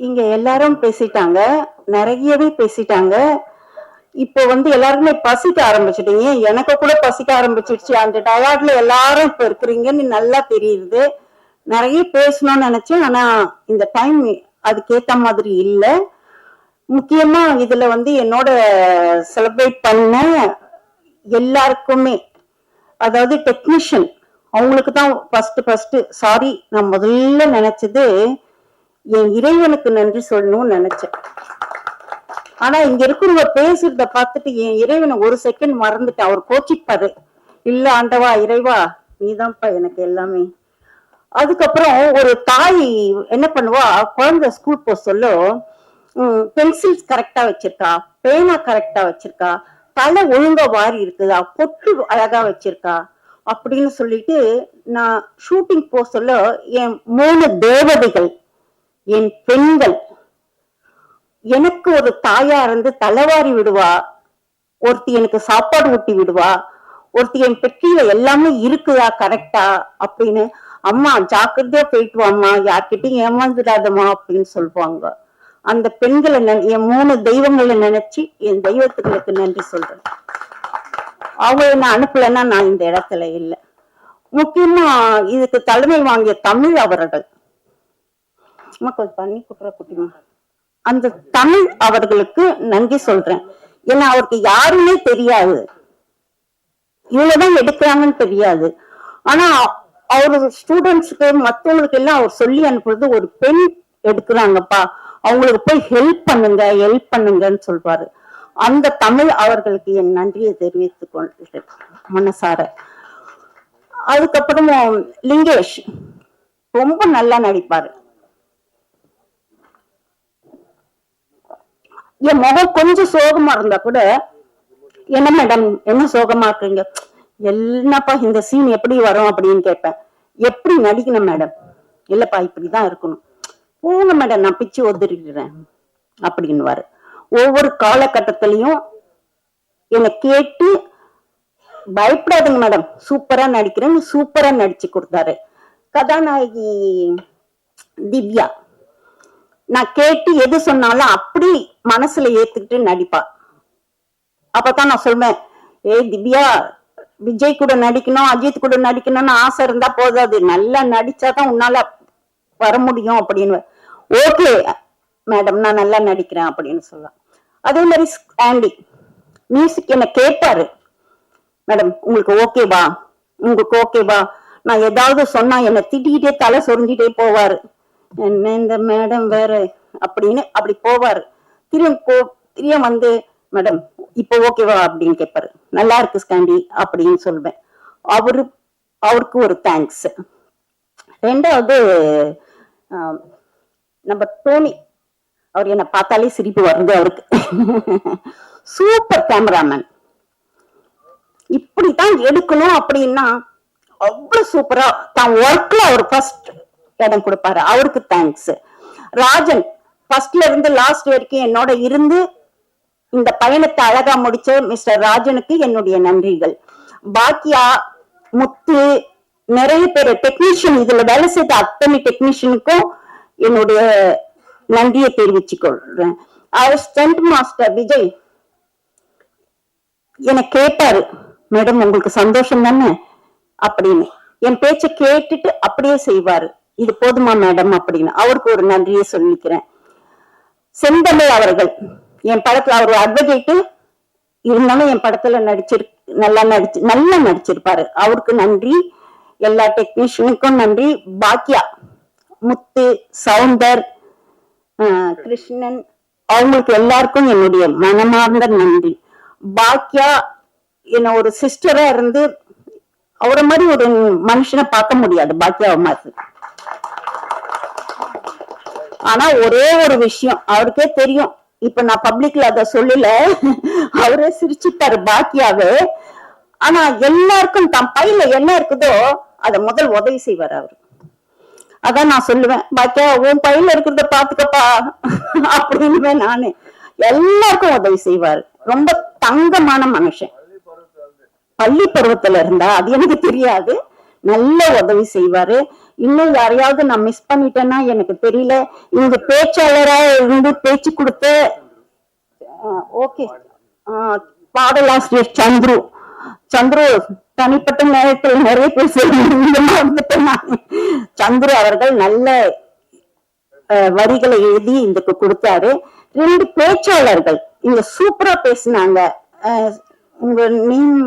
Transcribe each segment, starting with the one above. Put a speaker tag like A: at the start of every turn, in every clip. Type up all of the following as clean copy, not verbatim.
A: இங்க எல்லாரும் பேசிட்டாங்க, நிறையவே பேசிட்டாங்க. இப்போ எல்லாருமே பசிக்க ஆரம்பிச்சிட்டீங்க, எனக்கு கூட பசிக்க ஆரம்பிச்சிடுச்சு. அந்த டயர்ட்ல எல்லாரும் இப்ப இருக்கிறீங்கன்னு நல்லா தெரியுது. நிறைய பேசணும்னு நினைச்சேன், ஆனா இந்த டைம் அதுக்கேத்த மாதிரி இல்லை. முக்கியமா இதுல என்னோட செலிப்ரேட் பண்ண எல்லாருக்குமே, அதாவது டெக்னீஷியன் அவங்களுக்கு தான் ஃபர்ஸ்ட் சாரி. நான் முதல்ல நினைச்சது என் இறைவனுக்கு நன்றி சொல்லணும்னு நினைச்சேன். ஆனா இங்க இருக்கிறவங்க பேசுறத பார்த்துட்டு என் இறைவனை ஒரு செகண்ட் மறந்துட்டேன். அவர் கோச்சிப்பாரு, இல்ல ஆண்டவா இறைவா நீதான்ப்பா எனக்கு எல்லாமே. அதுக்கப்புறம் ஒரு தாய் என்ன பண்ணுவா, குழந்தை ஸ்கூல் போக சொல்ல பென்சில்ஸ் கரெக்டா வச்சிருக்கா, பேனா கரெக்டா வச்சிருக்கா, தலை ஒழுங்கா வாரி இருக்குதா, பொட்டு அழகா வச்சிருக்கா அப்படின்னு சொல்லிட்டு நான் ஷூட்டிங் போக சொல்ல என் 3 தேவதைகள், என் பெண்கள் எனக்கு ஒரு தாயா இருந்து தலைவாரி விடுவா. ஒருத்தி எனக்கு சாப்பாடு ஊட்டி விடுவா, ஒருத்தி என் பெட்டியில எல்லாமே இருக்குதா கரெக்டா அப்படின்னு, அம்மா ஜாக்கிரதையா போயிட்டு வாம்மா, யார்கிட்டையும் ஏமாந்துடாதம்மா அப்படின்னு சொல்லுவாங்க. அந்த பெண்களை என் 3 தெய்வங்களை நினைச்சு என் தெய்வத்துகளுக்கு நன்றி சொல்றேன். அவங்க என்ன அனுப்பலைன்னா நான் இந்த இடத்துல இல்லை. முக்கியமா இதுக்கு தலைமை வாங்கிய தமிழ் அவர்கள், கொஞ்சம் தண்ணி குட்டுற குட்டிமா, அந்த தமிழ் அவர்களுக்கு நன்றி சொல்றேன். ஏன்னா அவருக்கு யாருமே தெரியாது, இவ்வளவுதான் எடுக்கிறாங்கன்னு தெரியாது. ஆனா அவரு ஸ்டூடெண்ட்ஸுக்கு மற்றவங்களுக்கு எல்லாம் அவர் சொல்லி அனுப்புறது, ஒரு பெண் எடுக்கிறாங்கப்பா அவங்களுக்கு போய் ஹெல்ப் பண்ணுங்கன்னு சொல்வாரு. அந்த தமிழ் அவர்களுக்கு என் நன்றியை தெரிவித்துக் கொள்கிறேன் மனசார. அதுக்கப்புறம் லிங்கேஷ் ரொம்ப நல்லா நடிப்பாரு. என் முகம் கொஞ்சம் சோகமா இருந்தா கூட, என்ன மேடம் என்ன சோகமா இருக்குங்க, என்னப்பா இந்த சீன் எப்படி வரும் அப்படின்னு கேட்பேன். எப்படி நடிக்கணும் மேடம், இல்லப்பா இப்படிதான் இருக்கணும், போங்க மேடம் நான் பிச்சு ஒதுறிடுறேன் அப்படின்னுவாரு. ஒவ்வொரு காலகட்டத்திலையும் என்னை கேட்டு பயப்படாதுங்க மேடம் சூப்பரா நடிக்கிறேன்னு சூப்பரா நடிச்சு கொடுத்தாரு. கதாநாயகி திவ்யா நான் கேட்டு எது சொன்னாலும் அப்படி மனசுல ஏத்துக்கிட்டு நடிப்பா. அப்பதான் நான் சொல்வேன், ஏய் திவ்யா விஜய் கூட நடிக்கணும் அஜித் கூட நடிக்கணும்னு ஆசை இருந்தா போதாது, நல்லா நடிச்சாதான் உன்னால வர முடியும் அப்படின்னு. ஓகே மேடம் நான் நல்லா நடிக்கிறேன் அப்படின்னு சொல்லலாம். அதே மாதிரி ஆண்டி மியூசிக் என்ன கேட்பாரு, மேடம் உங்களுக்கு ஓகேவா, உங்களுக்கு ஓகேவா, நான் ஏதாவது சொன்னா என்ன திட்டிக்கிட்டே தலை சொரிஞ்சிட்டே போவாரு. என்ன இந்த மேடம் வேற அப்படின்னு அப்படி போவாரு. திரிய மேடம் இப்போ ஓகேவா அப்படின்னு கேட்பாரு. நல்லா இருக்கு ஸ்காண்டி அப்படின்னு சொல்வேன். அவருக்கு ஒரு தேங்க்ஸ். ரெண்டாவது நம்ம டோனி, அவர் என்ன பார்த்தாலே சிரிப்பு வருது அவருக்கு. சூப்பர் கேமராமேன், இப்படித்தான் எடுக்கணும் அப்படின்னா அவ்வளவு சூப்பரா தான் ஒர்க்ல அவர் ஃபர்ஸ்ட் இடம் கொடுப்பாரு, அவருக்கு தேங்க்ஸ். ராஜன் ஃபர்ஸ்ட்ல இருந்து லாஸ்ட் வரைக்கும் என்னோட இருந்து இந்த பயணத்தை அழகா முடிச்ச மிஸ்டர் ராஜனுக்கு என்னுடைய நன்றிகள். பாக்கியா, முத்து, நிறைய பேர் டெக்னீஷியன், இதுல வேலை செய்த அத்தனை டெக்னீஷியனுக்கும் என்னுடைய நன்றியை தெரிவிச்சுக் கொள்றேன். ஸ்டண்ட் மாஸ்டர் விஜய் என்னை கேட்டாரு, மேடம் உங்களுக்கு சந்தோஷம் தானே அப்படின்னு, என் பேச்ச கேட்டுட்டு அப்படியே செய்வாரு. இது போதுமா மேடம் அப்படின்னு, அவருக்கு ஒரு நன்றியை சொல்லிக்கிறேன். செந்தமிழ் அவர்கள் என் படத்துல, அவர் அட்வொகேட்டு இருந்தாலும் என் படத்துல நல்லா நடிச்சிருப்பாரு, அவருக்கு நன்றி. எல்லா டெக்னீஷியனுக்கும் நன்றி. பாக்கியா, முத்து, சவுந்தர், கிருஷ்ணன், அவங்களுக்கு எல்லாருக்கும் என்னுடைய மனமார்ந்த நன்றி. பாக்கியா என்ன ஒரு சிஸ்டரா இருந்து அவரை மாதிரி ஒரு மனுஷனை பார்க்க முடியாது பாக்கியாவை மாதிரி. ஆனா ஒரே ஒரு விஷயம் அவருக்கே தெரியும், இப்ப நான் பப்ளிக்ல அத சொல்லல, அவரே சிரிச்சுட்டாரு பாக்கியாவே. ஆனா எல்லாருக்கும் தன் பையில என்ன இருக்குதோ அத முதல் உதவி செய்வார் அவரு. அதான் நான் சொல்லுவேன், பாக்கியா உன் பையில இருக்கிறத பாத்துக்கப்பா அப்படின்னு நானு. எல்லாருக்கும் உதவி செய்வாரு. ரொம்ப தங்கமான மனுஷன். பள்ளி பருவத்துல இருந்தா அது எனக்கு தெரியாது, நல்ல உதவி செய்வாரு. இன்னும் யாரையாவது நான் மிஸ் பண்ணிட்டேன்னா எனக்கு தெரியல. இங்க பேச்சாளரா இருந்து பேச்சு கொடுத்த ஓகே பாடலாசிரியர் சந்துரு சந்துரு தனிப்பட்ட நேரத்தில் நிறைய பேர் வந்துட்டேன். சந்துரு அவர்கள் நல்ல வரிகளை எழுதி இதுக்கு கொடுத்தாரு. 2 பேச்சாளர்கள் இங்க சூப்பரா பேசினாங்க. உங்க நேம்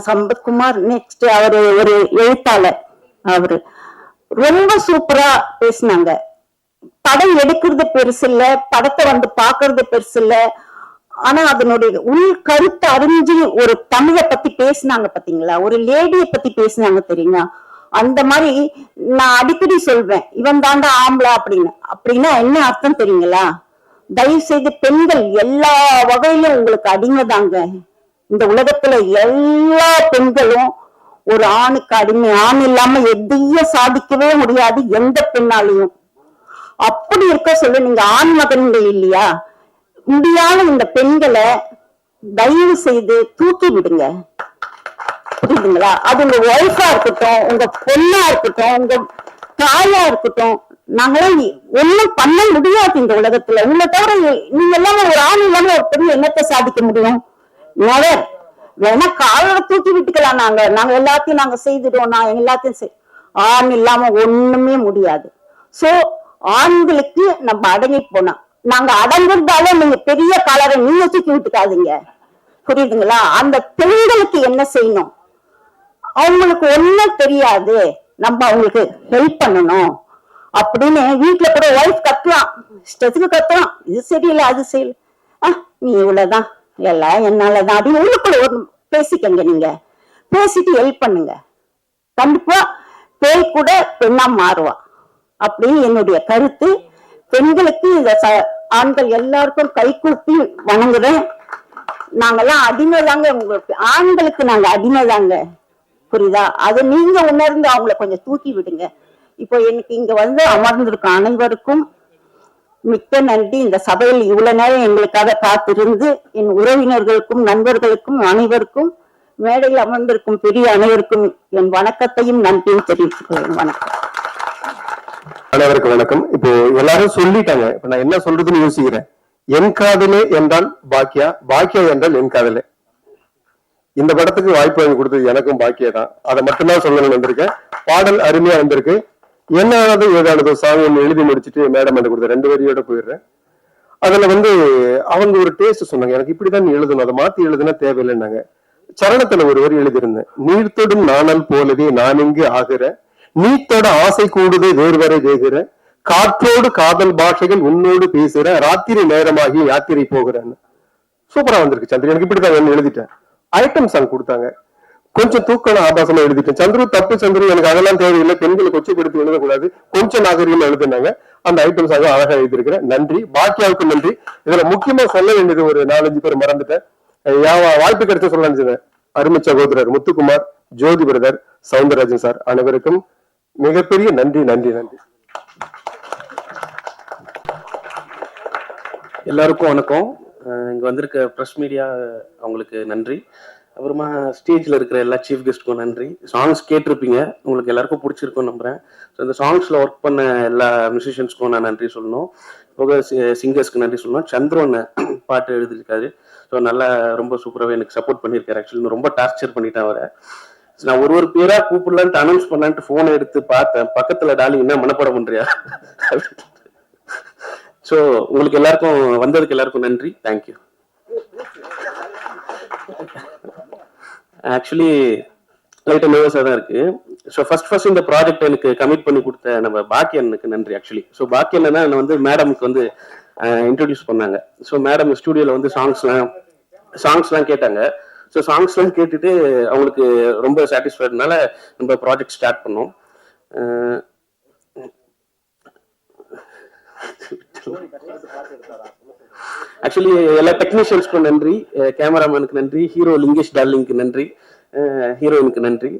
A: சம்பத்குமார், நெக்ஸ்ட் அவரு ஒரு எழுத்தாளர், அவரு ரொம்ப சூப்பரா பேசினாங்க. படம் எடுக்கிறது பெருசு இல்ல, படத்தை வந்து பாக்குறது பெருசு இல்ல, ஆனா அதனுடைய உள் கருத்தை அறிஞ்சு ஒரு தமிழை பத்தி பேசினாங்க பாத்தீங்களா, ஒரு லேடியை பத்தி பேசினாங்க தெரியுங்களா. அந்த மாதிரி நான் அடிக்கடி சொல்வேன், இவன் தாண்டா ஆம்பளை அப்படின்னு. அப்படின்னா என்ன அர்த்தம் தெரியுங்களா? தயவு செய்து பெண்கள் எல்லா வகையிலும் உங்களுக்கு அடிமை தாங்க. இந்த உலகத்துல எல்லா பெண்களும் ஒரு ஆணுக்கு அடிமை. ஆண் இல்லாம எதையும் சாதிக்கவே முடியாது எந்த பெண்ணாலையும். அப்படி இருக்க சொல்லு, நீங்க ஆண் மகன்கள் இல்லையா, முடியாத இந்த பெண்களை தயவு செய்து தூக்கி விடுங்க. புரியுதுங்களா? அது உங்க ஒய்ஃபா இருக்கட்டும், உங்க பொண்ணா இருக்கட்டும், உங்க தாயா இருக்கட்டும், நாங்களாம் ஒண்ணும் பண்ண முடியாது இந்த உலகத்துல. உங்களை தவிர நீங்க எல்லாமே ஒரு ஆண் இல்லாம ஒரு பெண் என்னத்தை சாதிக்க முடியும்? நெவர். வேணா காலோட தூக்கி விட்டுக்கலாம். நாங்க எல்லாத்தையும் நாங்க செய்துடுவோம், நான் எல்லாத்தையும் ஆண் இல்லாம ஒண்ணுமே முடியாது. சோ ஆண்களுக்கு நம்ம அடங்கி போனோம். நாங்க அடங்குறதால நீங்க பெரிய காலரை நீங்க தூக்கி விட்டுக்காதீங்க. புரியுதுங்களா? அந்த பெண்களுக்கு என்ன செய்யணும், அவங்களுக்கு ஒண்ணும் தெரியாது, நம்ம அவங்களுக்கு ஹெல்ப் பண்ணணும் அப்படின்னு வீட்டுல கூட ஒய்ஃப் கத்தலாம், இஷ்டத்துக்கு கத்தலாம், இது சரியில்லை அது செய்யல, நீ இவ்வளவுதான் எல்லாம் என்னாலதான் அப்படின்னு உள்ளுக்குள்ள ஒரு பேசிக்கங்க. நீங்க பேசிட்டு ஹெல்ப் பண்ணுங்க, கண்டிப்பா பேய் கூட பெண்ணா மாறுவா அப்படின்னு என்னுடைய கருத்து. பெண்களுக்கு இந்த ஆண்கள் எல்லாருக்கும் கை கூப்பி வணங்குறேன். நாங்கெல்லாம் அடிமைதாங்க, உங்களுக்கு ஆண்களுக்கு நாங்க அடிமைதாங்க. புரியுதா? அது நீங்க உணர்ந்து அவங்களை கொஞ்சம் தூக்கி விடுங்க. இப்போ எனக்கு இங்க வந்து அமர்ந்திருக்கும் அனைவருக்கும் மிக்க நன்றி. இந்த சபையில் இவ்வளவு நேரம் எங்களுக்காக காத்திருந்து என் உறவினர்களுக்கும் நண்பர்களுக்கும் அனைவருக்கும் மேடையில் அமர்ந்திருக்கும் பெரிய அனைவருக்கும் என் வணக்கத்தையும் நன்றியும் தெரிவித்துக் கொள்வேன். வணக்கம்.
B: அனைவருக்கும் வணக்கம். இப்போ எல்லாரும் சொல்லிட்டாங்க, இப்ப நான் என்ன சொல்றதுன்னு யோசிக்கிறேன். என் காதலே என்றால் பாக்கியா, பாக்கியா என்றால் என் காதலே. இந்த படத்துக்கு வாய்ப்பு வாங்கி கொடுத்தது எனக்கும் பாக்கியா தான். அதை மட்டும்தான் சொல்லணும்னு வந்திருக்கேன். பாடல் அருமையா வந்திருக்கு. என்னானது ஏதானது சாங் ஒன்று எழுதி முடிச்சுட்டு மேடம் வந்து கொடுத்த 2 வரியோட போயிடுறேன். அதுல வந்து அவங்க ஒரு டேஸ்ட் சொன்னாங்க, எனக்கு இப்படிதான் எழுதணும், அதை மாத்தி எழுதுனா தேவையில்லைன்னாங்க. சரணத்துல ஒரு வரி எழுதியிருந்தேன், நீர்த்தொடும் நாணல் போலவே நான் இங்கு ஆகிற, நீத்தோட ஆசை கூடுதே வேறுவரை வேகிற, காற்றோடு காதல் பாஷைகள் உன்னோடு பேசுற, ராத்திரி நேரமாகி யாத்திரை போகிறேன்னு. சூப்பரா வந்திருக்கு சந்திரி. எனக்கு இப்படிதான் எழுதிட்டேன். ஐட்டம் சாங் கொடுத்தாங்க, கொஞ்சம் தூக்கான ஆபாசமா எழுதிட்டேன். சந்துரு தப்பு சந்துரு, எனக்கு அதெல்லாம் தேவையில்லை, பெண்களை கொச்சைப்படுத்தி எழுதக்கூடாது, கொஞ்சம் நாகரிகமா எழுதினாங்க. அந்த ஐட்டம் சாங் அழகா எழுதியிருக்கிறேன். நன்றி. பாக்கியாவுக்கு நன்றி. இதுல முக்கியமா சொல்ல வேண்டியது ஒரு 4-5 பேர் மறந்துட்டேன். வாய்ப்பு கிடைச்ச சொல்ல நினைச்சேன். அருமை சகோதரர் முத்துக்குமார், ஜோதி பிரதர், சவுந்தரராஜன் சார், அனைவருக்கும் மிகப்பெரிய நன்றி நன்றி நன்றி.
C: எல்லாருக்கும் வணக்கம். இங்க வந்திருக்க ப்ரெஸ் மீடியா அவங்களுக்கு நன்றி. அப்புறமா ஸ்டேஜ்ல இருக்கிற எல்லா சீஃப் கெஸ்ட்டுக்கும் நன்றி. சாங்ஸ் கேட்டிருப்பீங்க, உங்களுக்கு எல்லாருக்கும் பிடிச்சிருக்கும் நம்புறேன். ஸோ இந்த சாங்ஸ்ல ஒர்க் பண்ண எல்லா மியூசிஷியன்ஸ்க்கும் நான் நன்றி சொல்லணும். போக சிங்கர்ஸ்க்கு நன்றி சொல்லணும். சந்திரன் பாட்டு எழுதியிருக்காரு. ஸோ நல்லா ரொம்ப சூப்பராகவே எனக்கு சப்போர்ட் பண்ணியிருக்காரு. ஆக்சுவலி ரொம்ப டார்ச்சர் பண்ணிட்டேன் அவரை. நான் ஒரு பேரா கூப்பிடலான்ட்டு அனௌன்ஸ் பண்ணலான்ட்டு போனை எடுத்து பார்த்தேன், பக்கத்துல டாலி என்ன மனப்பாடம் பண்றியா. ஸோ உங்களுக்கு எல்லாருக்கும் வந்ததுக்கு எல்லாருக்கும் நன்றி. தேங்க்யூ. ஆக்சுவலி லைட்டாக நர்வஸாக தான் இருக்கு. ஸோ ஃபர்ஸ்ட் இந்த ப்ராஜெக்ட் எனக்கு கமிட் பண்ணி கொடுத்த நம்ம பாக்கியனுக்கு நன்றி ஆக்சுவலி. ஸோ பாக்கியன் என்ன வந்து மேடமுக்கு வந்து இன்ட்ரோடியூஸ் பண்ணாங்க. ஸோ மேடம் ஸ்டூடியோவில் வந்து சாங்ஸ்லாம் கேட்டாங்க. ஸோ சாங்ஸ்லாம் கேட்டுட்டு அவங்களுக்கு ரொம்ப சாட்டிஸ்ஃபைடுனால நம்ம ப்ராஜெக்ட் ஸ்டார்ட் பண்ணோம். ஆக்சுவலி எல்லா டெக்னீஷியன்ஸ்க்கும் நன்றி, கேமராமேனுக்கு நன்றி, ஹீரோ லிங்கேஷ் டார்லிங்க்கு நன்றி, ஹீரோயினுக்கு நன்றி.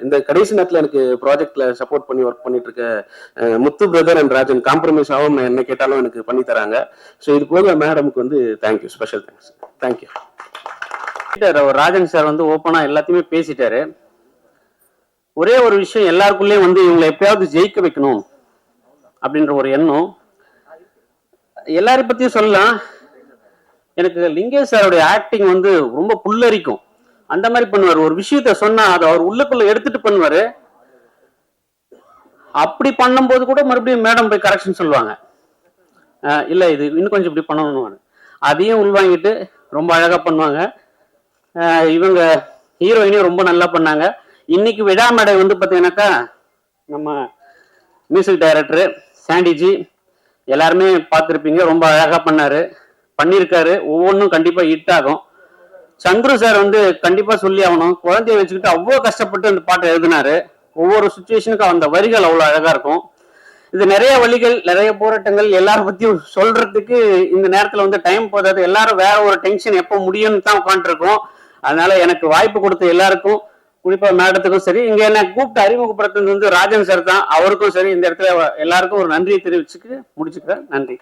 C: இந்த கடைசி நேரத்தில் எனக்கு ப்ராஜெக்ட்ல சப்போர்ட் பண்ணி ஒர்க் பண்ணிட்டு இருக்க முத்து பிரதர் அண்ட் ராஜன் காம்ப்ரமைஸ் ஆகும் என்ன கேட்டாலும் எனக்கு பண்ணி தராங்க. ஸோ இது போக மேடமுக்கு வந்து thank you, special thanks. Thank you.
D: Rajan sir வந்து ஓப்பனா எல்லாத்தையுமே பேசிட்டாரு. ஒரே ஒரு விஷயம், எல்லாருக்குள்ளேயும் வந்து இவங்களை எப்பயாவது ஜெயிக்க வைக்கணும் அப்படின்ற ஒரு எண்ணம். எல்லாரையும் பத்தியும் சொல்லலாம். எனக்கு லிங்கேஷ் சாருடைய ஆக்டிங் வந்து ரொம்ப புல்லரிக்கும். அந்த மாதிரி பண்ணுவார். ஒரு விஷயத்த சொன்னா அதை அவர் உள்ளுக்குள்ள எடுத்துட்டு பண்ணுவாரு. அப்படி பண்ணும்போது கூட மறுபடியும் மேடம் போய் கரெக்ஷன் சொல்லுவாங்க. இல்ல இது இன்னும் கொஞ்சம் இப்படி பண்ணணும். அதையும் உள்வாங்கிட்டு ரொம்ப அழகா பண்ணுவாங்க. இவங்க ஹீரோயினையும் ரொம்ப நல்லா பண்ணாங்க. இன்னைக்கு விழா மேடை வந்து பார்த்தீங்கன்னாக்கா நம்ம மியூசிக் டைரக்டரு சாண்டிஜி எல்லாருமே பார்த்துருப்பீங்க. ரொம்ப அழகா பண்ணியிருக்காரு. ஒவ்வொன்றும் கண்டிப்பா ஹிட் ஆகும். சந்துரு சார் வந்து கண்டிப்பா சொல்லி ஆகணும். குழந்தைய வச்சுக்கிட்டு அவ்வளோ கஷ்டப்பட்டு அந்த பாட்டை எழுதினாரு. ஒவ்வொரு சுச்சுவேஷனுக்கும் அந்த வரிகள் அவ்வளோ அழகா இருக்கும். இது நிறைய வழிகள், நிறைய போராட்டங்கள், எல்லாரும் பத்தியும் சொல்றதுக்கு இந்த நேரத்துல வந்து டைம் போதாது. எல்லாரும் வேற ஒரு டென்ஷன் எப்போ முடியும்னு தான் உட்காந்துருக்கோம். அதனால எனக்கு வாய்ப்பு கொடுத்த எல்லாருக்கும், குறிப்பா மேடத்துக்கும் சரி, இங்க என்ன கூப்பிட்டு அறிமுகப்படுத்துறது வந்து ராஜன் சார் தான். அவருக்கும் சரி இந்த இடத்துல எல்லாருக்கும் ஒரு நன்றியை தெரிவிச்சுட்டு முடிச்சுக்கிறேன். நன்றி.